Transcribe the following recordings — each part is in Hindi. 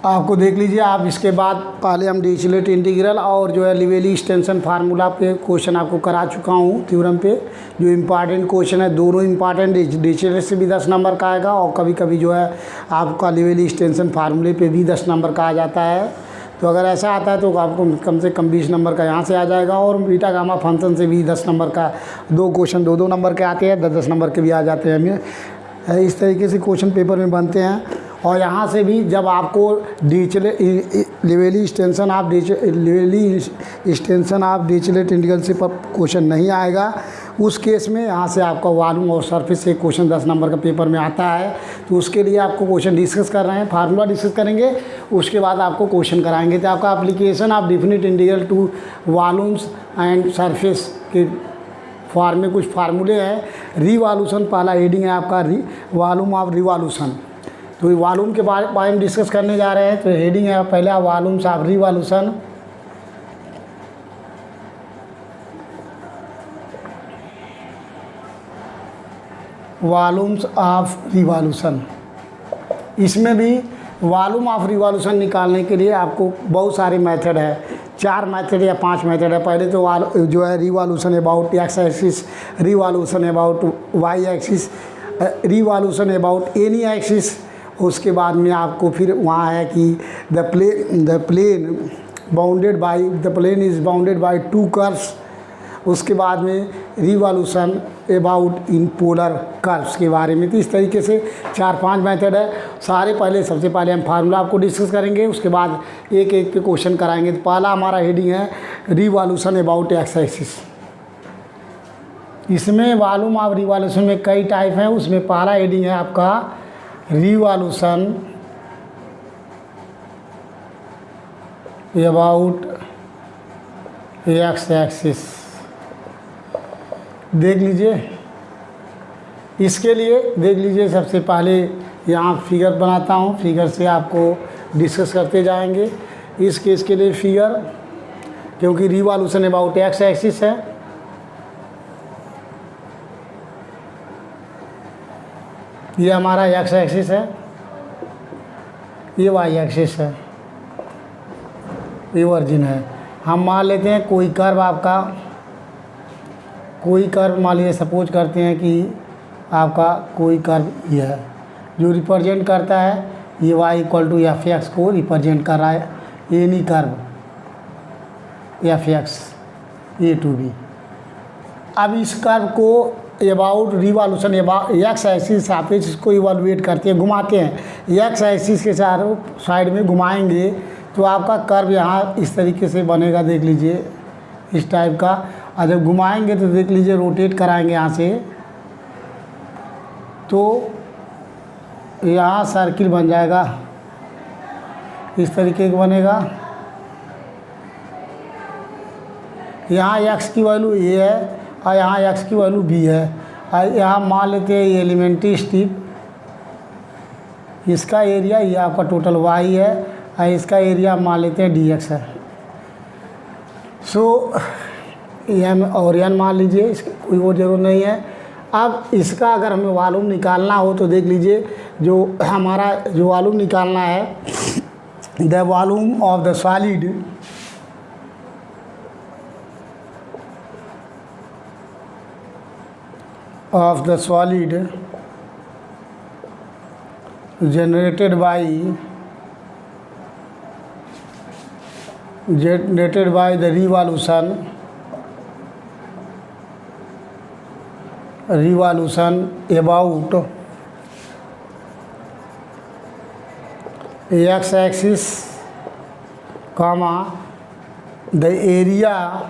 आपको देख लीजिए आप। इसके बाद पहले हम डिरिचलेट इंटीग्रल और जो है लिवेली एक्सटेंशन फार्मूला पे क्वेश्चन आपको करा चुका हूँ थ्योरम पे। जो इम्पॉर्टेंट क्वेश्चन है दोनों इम्पॉर्टेंट, डिरिचलेट से भी 10 नंबर का आएगा और कभी कभी जो है आपका लिवेली एक्सटेंशन फार्मूले पे भी 10 नंबर का आ जाता है। तो अगर ऐसा आता है तो आपको कम से कम 20 नंबर का यहाँ से आ जाएगा। और बीटा गामा फंक्शन से भी 10 नंबर का 2 क्वेश्चन 2-2 नंबर के आते हैं, 10-10 नंबर के भी आ जाते हैं। इस तरीके से क्वेश्चन पेपर में बनते हैं। और यहाँ से भी जब आपको लिवेली एक्सटेंशन ऑफ डिरिचलेट इंटीग्रल से क्वेश्चन नहीं आएगा, उस केस में यहाँ से आपका वॉल्यूम और सरफेस से क्वेश्चन 10 नंबर का पेपर में आता है। तो उसके लिए आपको क्वेश्चन डिस्कस कर रहे हैं, फार्मूला डिस्कस करेंगे, उसके बाद आपको क्वेश्चन कराएंगे। तो आपका application of definite integral to volumes and surface के फॉर्म में कुछ फार्मूले हैं। रिवॉल्यूशन पहला हेडिंग है आपका, वॉल्यूम ऑफ रिवॉल्यूशन। तो वॉल्यूम के बारे में डिस्कस करने जा रहे हैं। तो हेडिंग है पहला volumes of revolution. Volumes of revolution, इसमें भी वॉल्यूम ऑफ रिवॉल्यूशन निकालने के लिए आपको बहुत सारे मेथड है, 4 मेथड या 5 मेथड है। पहले तो जो है revolution about X axis, revolution about Y axis, revolution about any axis. उसके बाद में आपको फिर वहाँ है कि the plane is bounded by 2 curves. उसके बाद में revolution about in polar curves के बारे में। तो इस तरीके से 4-5 मेथड है सारे। सबसे पहले हम फार्मूला आपको डिस्कस करेंगे, उसके बाद एक एक पे क्वेश्चन कराएंगे। तो पहला हमारा हेडिंग है रिवॉल्यूशन अबाउट एक्स एक्सिस। इसमें वॉल्यूम ऑफ रिवॉल्यूशन में कई टाइप हैं, उसमें पहला हेडिंग है आपका रिवॉल्यूशन अबाउट एक्स एक्सिस। देख लीजिए, इसके लिए देख लीजिए सबसे पहले यहाँ फिगर बनाता हूँ, फिगर से आपको डिस्कस करते जाएंगे। इस केस के लिए फिगर, क्योंकि रिवॉल्यूशन अबाउट एक्स एक्सिस है, ये हमारा एक्स एक्सिस है, ये वाई एक्सिस है, ये वर्जिन है। हम मान लेते हैं कोई कर्व आपका, कोई कर्व मान लीजिए, सपोज करते हैं कि आपका कोई कर्व ये है जो रिप्रेजेंट करता है ये y equal to F X को रिप्रेजेंट कर रहा है, any curve F X A to B. अब इस कर्व को अबाउट रिवॉल्यूशन एक्स एक्सिस सापेक्ष इसको इवैल्यूएट करते हैं, घुमाते हैं। एक्स एक्सिस के चारों साइड में घुमाएंगे तो आपका कर्व यहाँ इस तरीके से बनेगा। देख लीजिए इस टाइप का। और जब घुमाएंगे तो देख लीजिए रोटेट कराएंगे यहाँ से, तो यहाँ सर्किल बन जाएगा, इस तरीके का बनेगा। यहाँ एक्स की वैल्यू ए है और यहाँ एक्स की वैल्यू बी है। और यहाँ मान लेते हैं ये एलिमेंट्री स्ट्रिप, इसका एरिया ये आपका टोटल वाई है और इसका एरिया मान लेते हैं डी एक्स है। सो एम और एन मान लीजिए, इसकी कोई वो जरूरत नहीं है। अब इसका अगर हमें वॉल्यूम निकालना हो तो देख लीजिए, जो हमारा जो वॉल्यूम निकालना है, the volume of the solid generated by the revolution about x axis, comma the area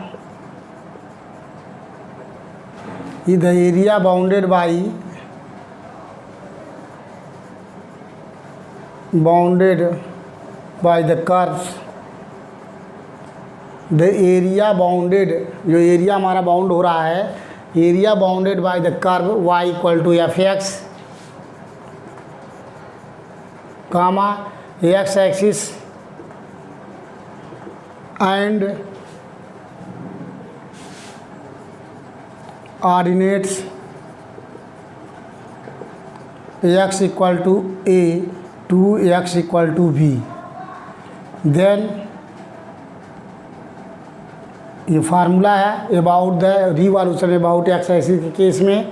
bounded by the curve, the area bounded, जो एरिया हमारा बाउंड हो रहा है, area bounded by the curve y equal to F X, comma X axis and ordinates x equal to a to x equal to b। Then ये फार्मूला है about the revolution about X axis के केस में।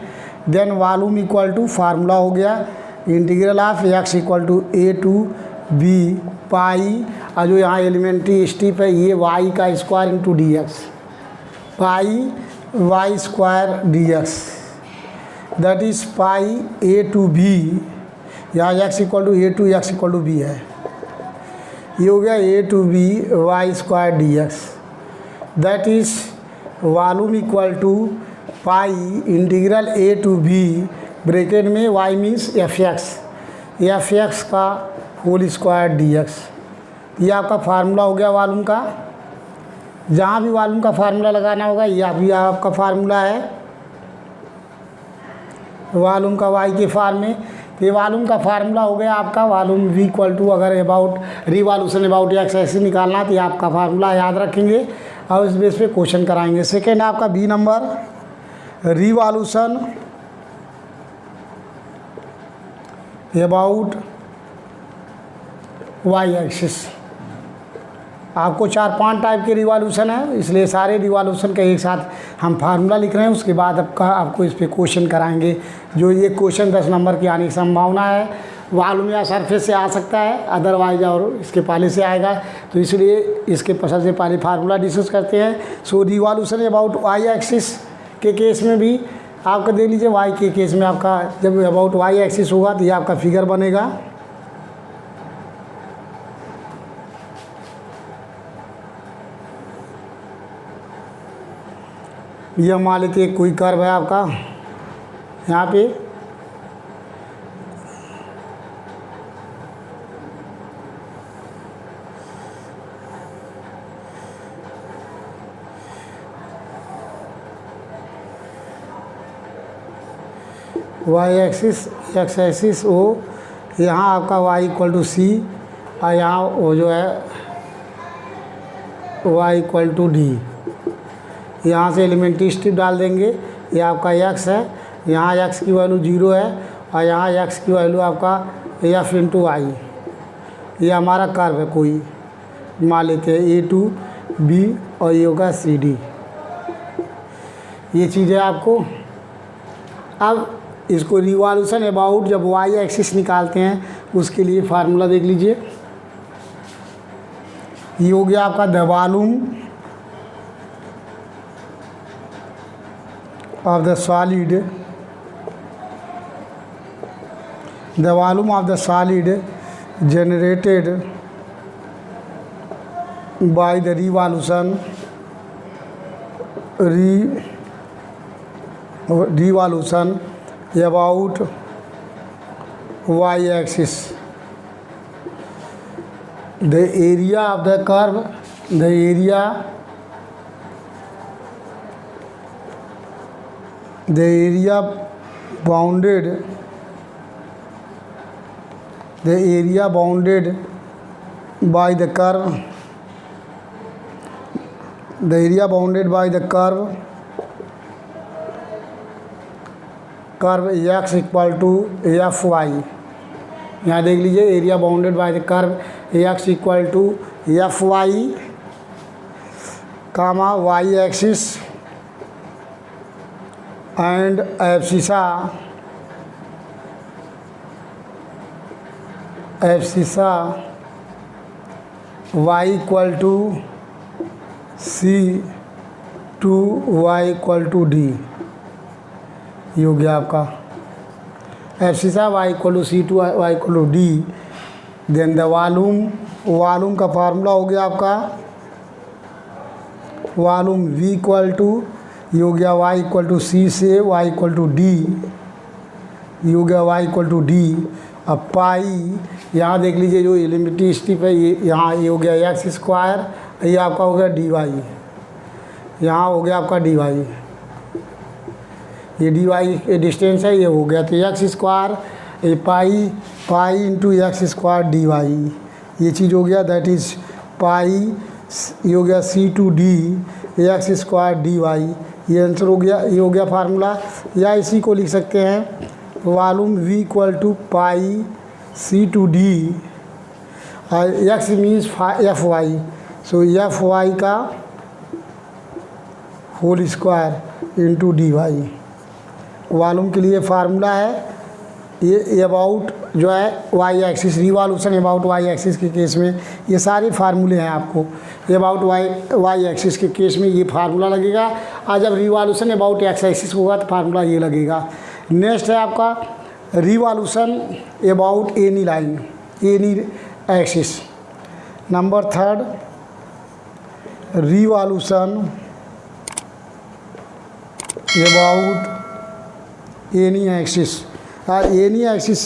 Then volume equal to formula हो गया integral of X equal to A to B pi, और जो यहाँ एलिमेंट्री स्टेप है ये वाई का square into D X, pi Y square D X, that is pi A to B, यहाँ X equal to A to X equal to B है, ये हो गया A to B Y square D X, that is volume equal to pi integral A to B bracket में वाई मीन्स एफ एक्स का होल स्क्वायर डी एक्स। ये आपका फार्मूला हो गया वॉल्यूम का। जहाँ भी वॉल्यूम का फार्मूला लगाना होगा यह भी आपका फार्मूला है वॉल्यूम का वाई के फॉर्म में। ये वॉल्यूम का फार्मूला हो गया आपका वॉल्यूम वी इक्वल टू, अगर अबाउट रिवॉल्यूशन अबाउट एक्स ऐसे निकालना तो ये आपका फार्मूला याद रखेंगे और इस बेस पे क्वेश्चन कराएंगे। सेकेंड आपका B number revolution about Y axis. आपको 4-5 टाइप के रिवॉल्यूशन है, इसलिए सारे रिवॉल्यूशन का एक साथ हम फार्मूला लिख रहे हैं। उसके बाद आपको इस पे क्वेश्चन कराएंगे, जो ये क्वेश्चन 10 नंबर की आने की संभावना है। वॉल्यूम या सरफेस से आ सकता है, अदरवाइज और इसके पहले से आएगा, तो इसलिए इसके सबसे पहले फार्मूला डिस्कस करते हैं। सो रिवॉल्यूशन अबाउट वाई एक्सिस के केस में भी आपका देख लीजिए, वाई के केस में आपका जब अबाउट वाई एक्सिस होगा तो ये आपका फिगर बनेगा। ये मान लेते हैं कोई कर्व है आपका यहाँ पे, Y axis X axis O, यहाँ आपका वाई इक्वल टू सी और यहाँ वो जो है वाई इक्वल टू डी। यहाँ से एलिमेंट्री स्टेप डाल देंगे, ये आपका एक्स है, यहाँ एक्स की वैल्यू 0 है और यहाँ एक्स की वैल्यू आपका एफ इंटू वाई। ये हमारा कर्व है कोई, मान लेते हैं ए टू बी और ये होगा सी डी। ये चीज़ है आपको। अब इसको रिवॉल्यूशन अबाउट जब वाई एक्सिस निकालते हैं उसके लिए फार्मूला देख लीजिए। ये हो गया आपका the volume of the solid, the volume of the solid generated by the revolution about y axis. The area of the curve, the area bounded by the curve, curve x equal to F Y. यहाँ देख लीजिए, area bounded by the curve x equal to F Y comma Y axis and abscissa y equal to c to y equal to d। ये हो गया आपका abscissa y equal to c to y equal to d। Then the volume का फार्मूला हो गया आपका वॉल्यूम v इक्वल टू, ये हो गया y इक्वल टू सी से y इक्वल टू डी, ये हो गया y इक्वल टू डी। अब पाई यहाँ देख लीजिए, जो एलिमेंट्री स्टेप है ये यहाँ, ये हो गया एक्स स्क्वायर, ये आपका हो गया डी वाई, यहाँ हो गया आपका डी वाई, ये डी वाई डिस्टेंस है, ये हो गया तो एक्स स्क्वायर ये pi into X square D Y. ये चीज़ हो गया, दैट इज़ पाई, ये हो गया C to D X square D Y. ये आंसर हो गया, ये हो गया फार्मूला। या इसी को लिख सकते हैं volume v equal to pi C to D X means F Y, so F Y का whole square into D Y. Volume के लिए फार्मूला है ये अबाउट जो है Y axis, revolution about Y axis के केस में ये सारे फार्मूले हैं आपको। अबाउट वाई एक्सिस के केस में ये फार्मूला लगेगा, और जब रिवॉल्यूशन अबाउट एक्स एक्सिस होगा तो फार्मूला ये लगेगा। नेक्स्ट है आपका revolution about any line, any axis. Number third, revolution about any axis. Any axis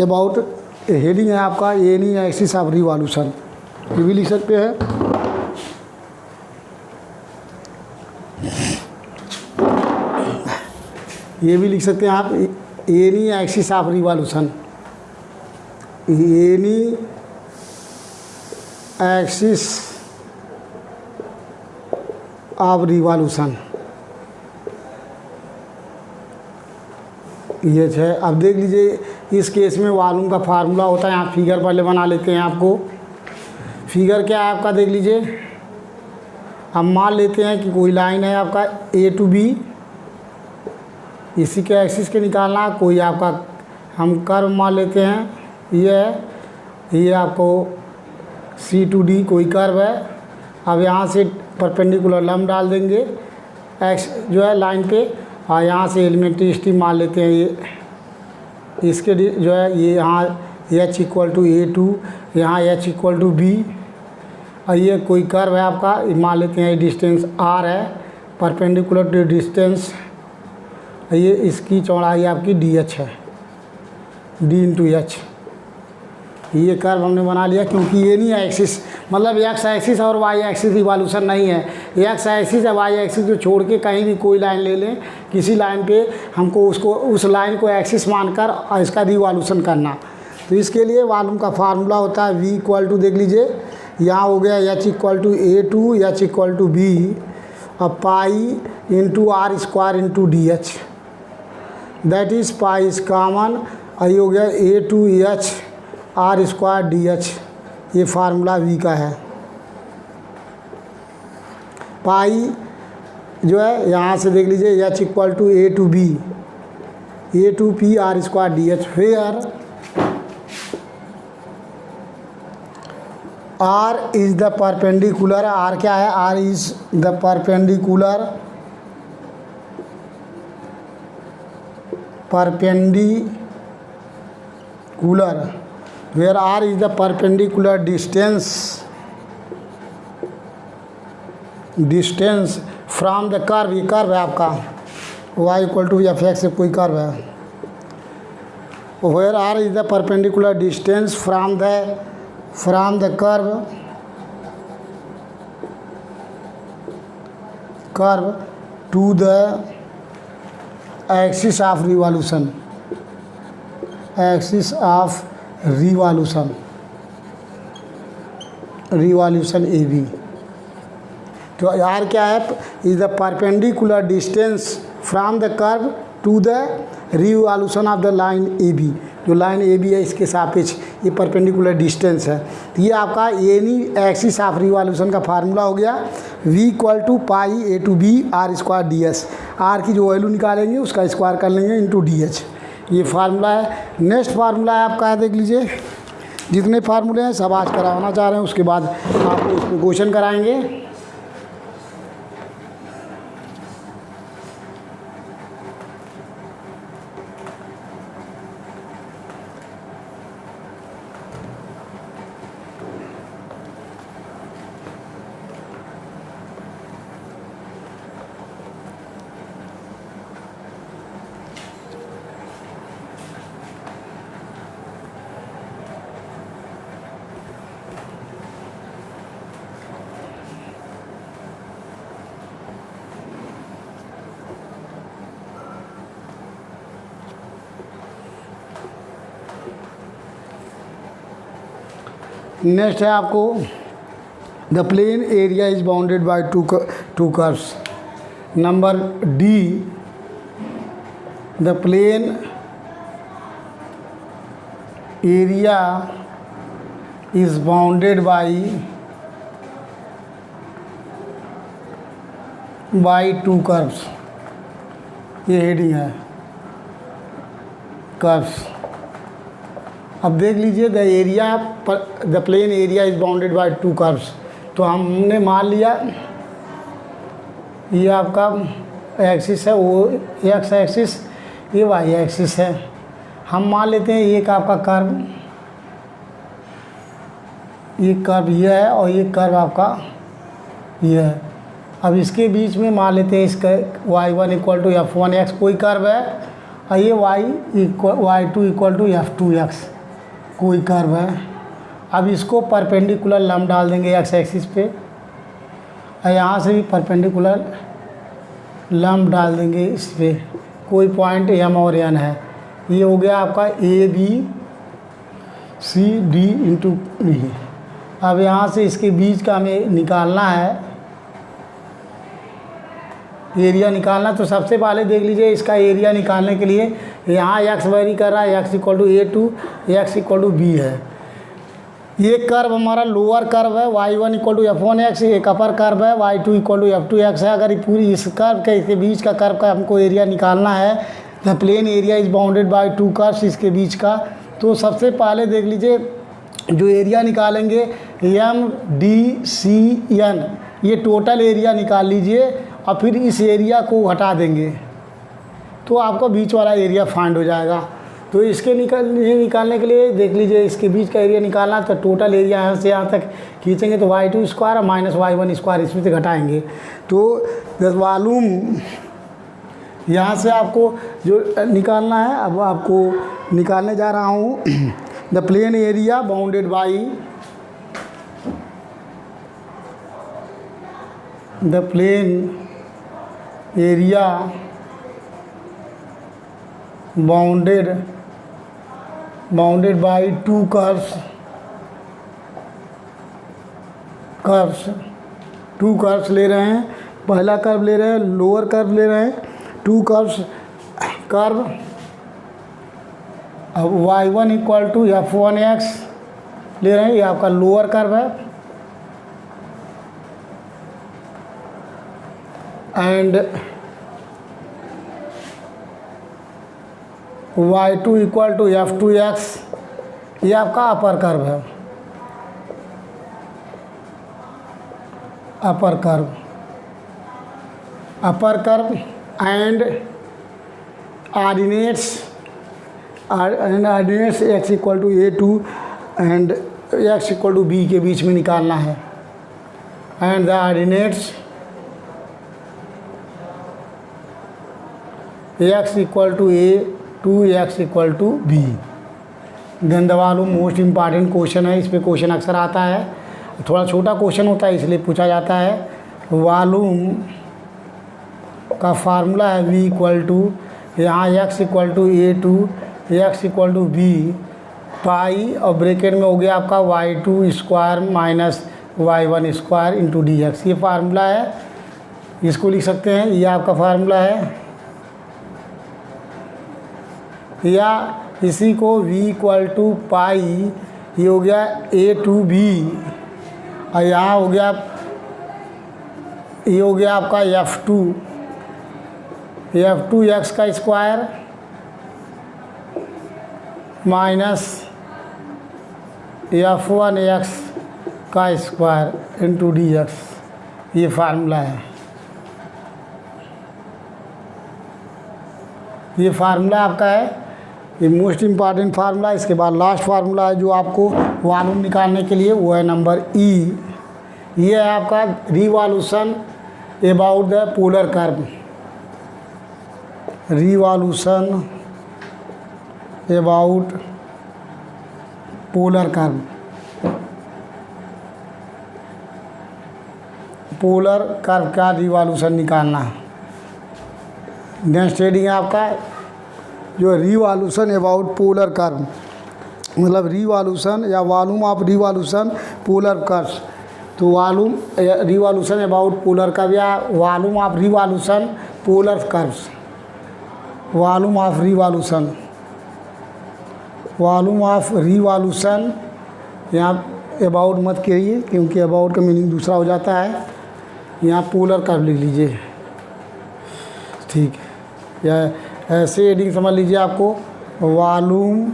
about heading है आपका एनी एक्सिस ऑफ रिवॉल्यूशन, ये भी लिख सकते हैं। ये भी लिख सकते हैं आप any axis of revolution, any axis of revolution, ये है। अब देख लीजिए इस केस में वॉल्यूम का फार्मूला होता है, आप फिगर पहले बना लेते हैं। आपको फिगर क्या है आपका देख लीजिए। हम मान लेते हैं कि कोई लाइन है आपका ए टू बी, इसी के एक्सिस के निकालना। कोई आपका हम कर्व मान लेते हैं, ये आपको सी टू डी कोई कर्व है। अब यहाँ से परपेंडिकुलर लंब डाल देंगे एक्स जो है लाइन पे, और यहाँ से एलिमेंट्री स्ट्रीम मान लेते हैं ये इसके जो है ये यहाँ H equal to A to, यहाँ एच इक्वल टू बी, और ये कोई कर्व है आपका, मान लेते हैं ये डिस्टेंस आर है, परपेंडिकुलर टू डिस्टेंस, ये इसकी चौड़ाई आपकी डी एच है, डी इंटू एच। ये कर्व हमने बना लिया, क्योंकि ये नहीं है एक्सिस, मतलब एक्स एक्सिस और वाई एक्सिस रिवॉल्यूशन नहीं है। एक्स एक्सिस या वाई एक्सिस को छोड़ के कहीं भी कोई लाइन ले लें, किसी लाइन पे हमको उसको उस लाइन को एक्सिस मानकर और इसका रिवॉल्यूशन करना। तो इसके लिए वॉल्यूम का फार्मूला होता है वी इक्वल टू, देख लीजिए यहाँ हो गया H equal to A to, H equal to B, और pi into R square into D H, that is pi is common, और ये हो गया A to H R square D H. ये फार्मूला वी का है। पाई जो है यहाँ से देख लीजिए H equal to A to B, A to P R square D H, where R is the perpendicular, R क्या है, are is the perpendicular where r is the perpendicular distance from the curve, ये कर्व है आपका y equal to F X से कोई कर्व है, where r is the perpendicular distance from the curve to the axis of revolution, axis of revolution A B. तो आर क्या है, is the perpendicular distance from the curve to the revolution of the line A B. जो लाइन ए बी है इसके सापेक्ष ये परपेंडिकुलर डिस्टेंस है। तो ये आपका एनी एक्सिस ऑफ रिवॉल्यूशन का फार्मूला हो गया V equal to pi A to B R square D S. R की जो वैल्यू निकालेंगे उसका स्क्वायर कर लेंगे इंटू डी एच, ये फार्मूला है। नेक्स्ट फार्मूला है आपका है, देख लीजिए जितने फार्मूले हैं सब आज कराना चाह रहे हैं, उसके बाद आपको उसको क्वेश्चन कराएंगे। नेक्स्ट है आपको the plain area is bounded by two curves. Number D, the plain area is bounded by two curves, ये हेडिंग है कर्व्स। अब देख लीजिए the plain area is bounded by two curves. तो हमने मान लिया ये आपका एक्सिस है, वो एक्स एक्सिस, ये वाई एक्सिस है। हम मान लेते हैं एक आपका कर्व, ये कर्व ये है और ये कर्व आपका ये है। अब इसके बीच में मान लेते हैं इसका y1 इक्वल टू f1x कोई कर्व है, और ये y2 इक्वल टू f2x कोई कर्व है। अब इसको परपेंडिकुलर लंब डाल देंगे x एक्सिस पे, और यहाँ से भी परपेंडिकुलर लंब डाल देंगे इस पे, कोई पॉइंट m और n है। ये हो गया आपका A B C D into D. अब यहाँ से इसके बीच का हमें निकालना है, एरिया निकालना। तो सबसे पहले देख लीजिए इसका एरिया निकालने के लिए यहाँ x वेरी कर रहा है, x equal to A to X equal to B है। ये कर्व हमारा लोअर कर्व है y1 इक्वल टू f1x, एक अपर कर्व है y2 इक्वल टू f2x है। अगर पूरी इस कर्व के इसके बीच का कर्व का हमको एरिया निकालना है, the plain area is bounded by two curves, इसके बीच का। तो सबसे पहले देख लीजिए जो एरिया निकालेंगे MDCN, ये टोटल एरिया निकाल लीजिए और फिर इस एरिया को हटा देंगे तो आपको बीच वाला एरिया फाइंड हो जाएगा। तो इसके निकालने के लिए देख लीजिए इसके बीच का एरिया निकालना, तो टोटल एरिया यहाँ से यहाँ तक खींचेंगे तो y2 square minus y1 square इसमें से घटाएंगे तो वॉल्यूम यहाँ से आपको जो निकालना है। अब आपको निकालने जा रहा हूँ the plain area bounded by the plain area bounded by two curves, to curves ले रहे हैं। पहला कर्व ले रहे हैं, लोअर कर्व ले रहे हैं, टू कर्व्स कर्व। अब y1 इक्वल टू f1x ले रहे हैं, ये आपका लोअर कर्व है, and y2 equal to f2x ये आपका अपर कर्व है, upper curve and ordinates x equal to a2 and x equal to b के बीच में निकालना है, and the ordinates x equal to a2 x equal to b। गंदवालू मोस्ट इम्पॉर्टेंट क्वेश्चन है, इस पर क्वेश्चन अक्सर आता है, थोड़ा छोटा क्वेश्चन होता है इसलिए पूछा जाता है। वॉल्यूम का फार्मूला है v इक्वल टू यहाँ x equal to a2 x equal to b pi और ब्रैकेट में हो गया आपका y2 square minus y1 square into dx। ये फार्मूला है, इसको लिख सकते हैं, ये आपका फार्मूला है। या इसी को v इक्वल टू पाई, ये हो गया a टू b, और यहाँ हो गया ये हो गया आपका f2 x का स्क्वायर माइनस f1 x का स्क्वायर इंटू dx। ये फार्मूला है, ये फार्मूला आपका है, ये मोस्ट इम्पॉर्टेंट फार्मूला। इसके बाद लास्ट फार्मूला है जो आपको वॉल्यूम निकालने के लिए, वो है नंबर ई। ये है आपका revolution about the polar curve, revolution about polar curve, polar curve का रिवॉल्यूशन निकालना है। नेक्स्ट हेडिंग है आपका जो रिवॉल्यूशन अबाउट पोलर कर्व, मतलब रिवॉल्यूशन या volume of revolution polar curves. तो volume revolution about polar curve या volume of revolution polar curves, volume of revolution यहाँ अबाउट मत करिए, क्योंकि अबाउट का मीनिंग दूसरा हो जाता है। यहाँ पोलर कर्व लिख लीजिए, ठीक है। या ऐसे हेडिंग समझ लीजिए आपको, वॉल्यूम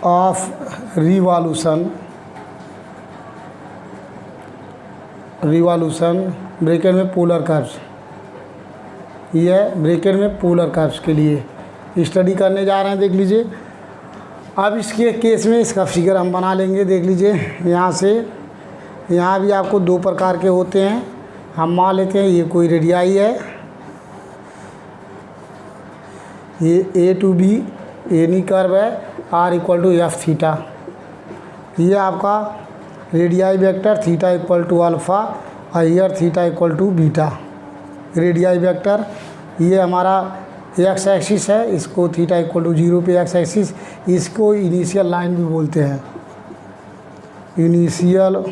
ऑफ रिवॉल्यूशन, ब्रैकेट में पोलर कर्व्स, ये ब्रैकेट में पोलर कर्व्स के लिए स्टडी करने जा रहे हैं। देख लीजिए, अब इसके केस में इसका फिगर हम बना लेंगे। देख लीजिए, यहाँ से यहाँ भी आपको दो प्रकार के होते हैं। हम मान लेते हैं ये कोई रेडियाई है, ये A to B any curve है, R equal to F theta. ये आपका radii vector theta equal to alpha और ईयर theta equal to beta. Radii vector ये हमारा एक्स एक्सिस है, इसको थीटा इक्वल टू 0 पे एक्स एक्सिस, इसको इनिशियल लाइन भी बोलते हैं, इनिशियल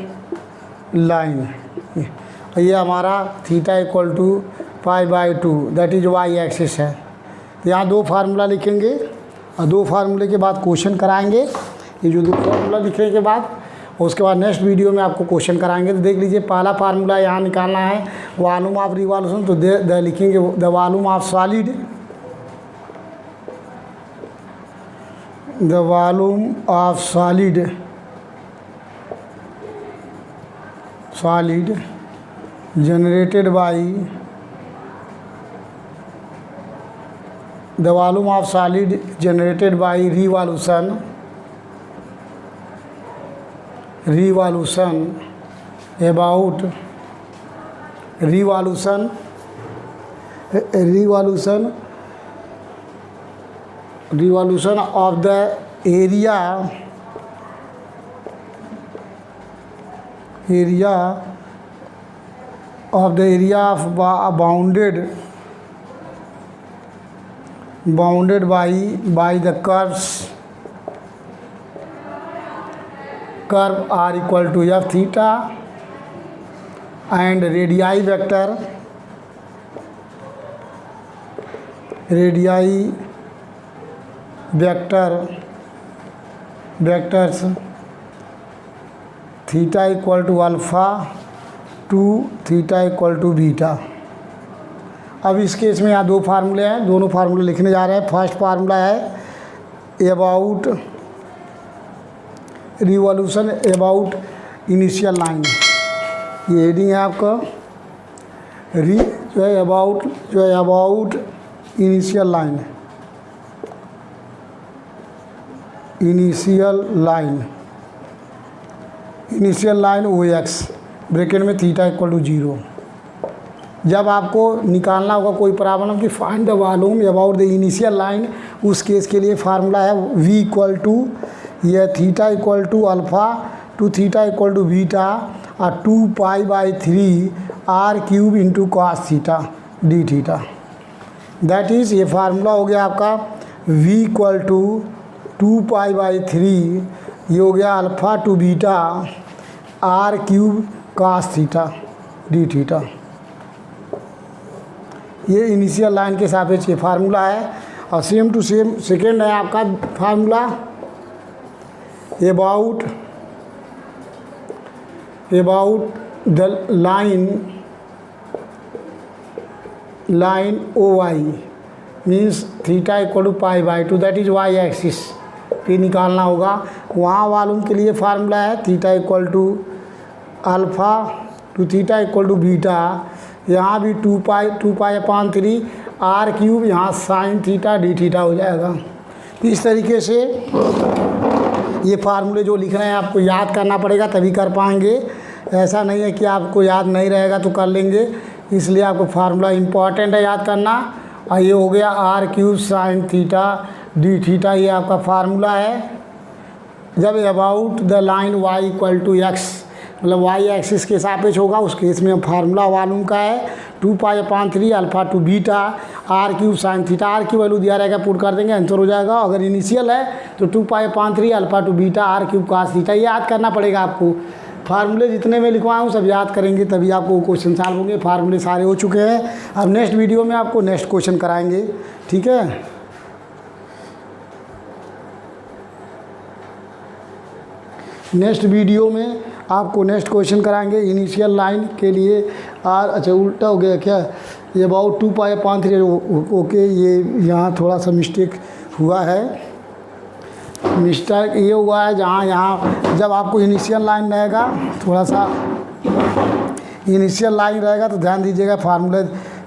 लाइन। ये हमारा theta equal to π/2 that is Y axis है। यहाँ दो फार्मूला लिखेंगे और दो फार्मूले के बाद क्वेश्चन कराएंगे। ये जो दो फार्मूला लिखने के बाद उसके बाद नेक्स्ट वीडियो में आपको क्वेश्चन कराएंगे। तो देख लीजिए, पहला फार्मूला यहाँ निकालना है वॉल्यूम ऑफ रिवॉल्यूशन, तो द लिखेंगे the volume of solid, the volume of solid generated by the volume of solid generated by revolution about revolution of the area of bounded by the curve r equal to f theta and radii vectors theta equal to alpha to theta equal to beta। अब इस केस में यहाँ दो फार्मूले हैं, दोनों फार्मूले लिखने जा रहे हैं। फर्स्ट फार्मूला है about revolution about initial line, ये हेडिंग है आपका। जो है about initial line O X bracket में थीटा इक्वल टू 0। जब आपको निकालना होगा कोई प्रॉब्लम कि find the volume about the initial line, उस केस के लिए फार्मूला है v इक्वल टू ये theta equal to alpha to theta equal to beta और 2π/3 r³ into cos theta D theta. That is ये फार्मूला हो गया आपका v इक्वल टू 2π/3, ये हो गया alpha to beta r³ cos theta D theta. ये इनिशियल लाइन के सापेक्ष ये फार्मूला है। और सेम टू सेम सेकेंड है आपका formula about the line O Y means theta equal to π/2 that is Y axis पे निकालना होगा। वहाँ वॉल्यूम के लिए फार्मूला है theta equal to alpha to theta equal to beta, यहाँ भी 2π/3 r³, यहाँ साइन थीटा डी थीटा हो जाएगा। तो इस तरीके से ये फार्मूले जो लिख रहे हैं आपको याद करना पड़ेगा तभी कर पाएंगे। ऐसा नहीं है कि आपको याद नहीं रहेगा तो कर लेंगे, इसलिए आपको फार्मूला इम्पॉर्टेंट है याद करना। और ये हो गया r³ sine theta D theta, ये आपका फार्मूला है। जब about the line y equal to X, मतलब y एक्सिस के सापेक्ष होगा, उस केस में फार्मूला वॉल्यूम का है 2π/3 alpha to beta r³ sine theta. r की वैल्यू दिया रहेगा, पुट कर देंगे, आंसर हो जाएगा। अगर इनिशियल है तो 2π/3 alpha to beta r³ cos theta. ये याद करना पड़ेगा आपको। फार्मूले जितने मैं लिखवाया हूँ सब याद करेंगे तभी आपको क्वेश्चन सॉल्व होंगे। फार्मूले सारे हो चुके हैं। अब नेक्स्ट वीडियो में आपको नेक्स्ट क्वेश्चन कराएंगे, ठीक है। नेक्स्ट वीडियो में आपको नेक्स्ट क्वेश्चन कराएंगे इनिशियल लाइन के लिए आर। अच्छा उल्टा हो गया क्या, ये अबाउट 2 पाई अपान 3। ओके, ये यहाँ थोड़ा सा मिस्टेक हुआ है। मिस्टेक ये हुआ है जहाँ यहाँ जब आपको इनिशियल लाइन रहेगा, थोड़ा सा इनिशियल लाइन रहेगा तो ध्यान दीजिएगा फार्मूला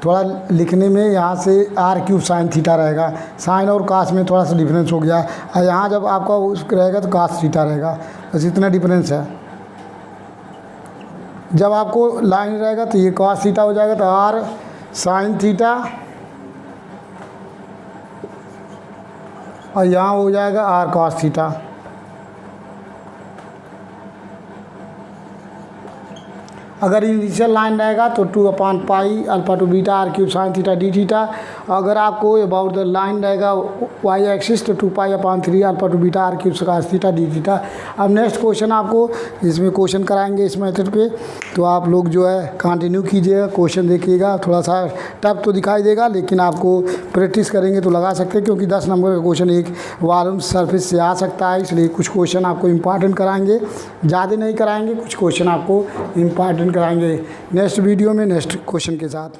थोड़ा लिखने में यहाँ से आर क्यूब साइन थीटा रहेगा। साइन और कास में थोड़ा सा डिफरेंस हो गया, और यहाँ जब आपका उस रहेगा तो कास थीटा रहेगा, बस इतना डिफरेंस है। जब आपको लाइन रहेगा तो ये कास थीटा हो जाएगा, तो आर साइन थीटा, और यहाँ हो जाएगा आर कास थीटा। अगर इनिशियल लाइन रहेगा तो 2 upon pi alpha to beta R cube sine theta D theta. अगर आपको अबाउट द लाइन रहेगा वाई एक्सिस तो 2 pi upon 3 alpha to beta R cube sine theta D theta. अब नेक्स्ट क्वेश्चन आपको इसमें क्वेश्चन कराएंगे इस मेथड पे, तो आप लोग जो है कंटिन्यू कीजिएगा, क्वेश्चन देखिएगा। थोड़ा सा टफ तो दिखाई देगा, लेकिन आपको प्रैक्टिस करेंगे तो लगा सकते हैं, क्योंकि 10 नंबर का क्वेश्चन एक वॉल्यूम सरफेस से आ सकता है। इसलिए कुछ क्वेश्चन आपको इम्पॉर्टेंट कराएंगे, ज़्यादा नहीं कराएंगे, कुछ क्वेश्चन आपको इम्पॉर्टेंट कराएंगे नेक्स्ट वीडियो में नेक्स्ट क्वेश्चन के साथ।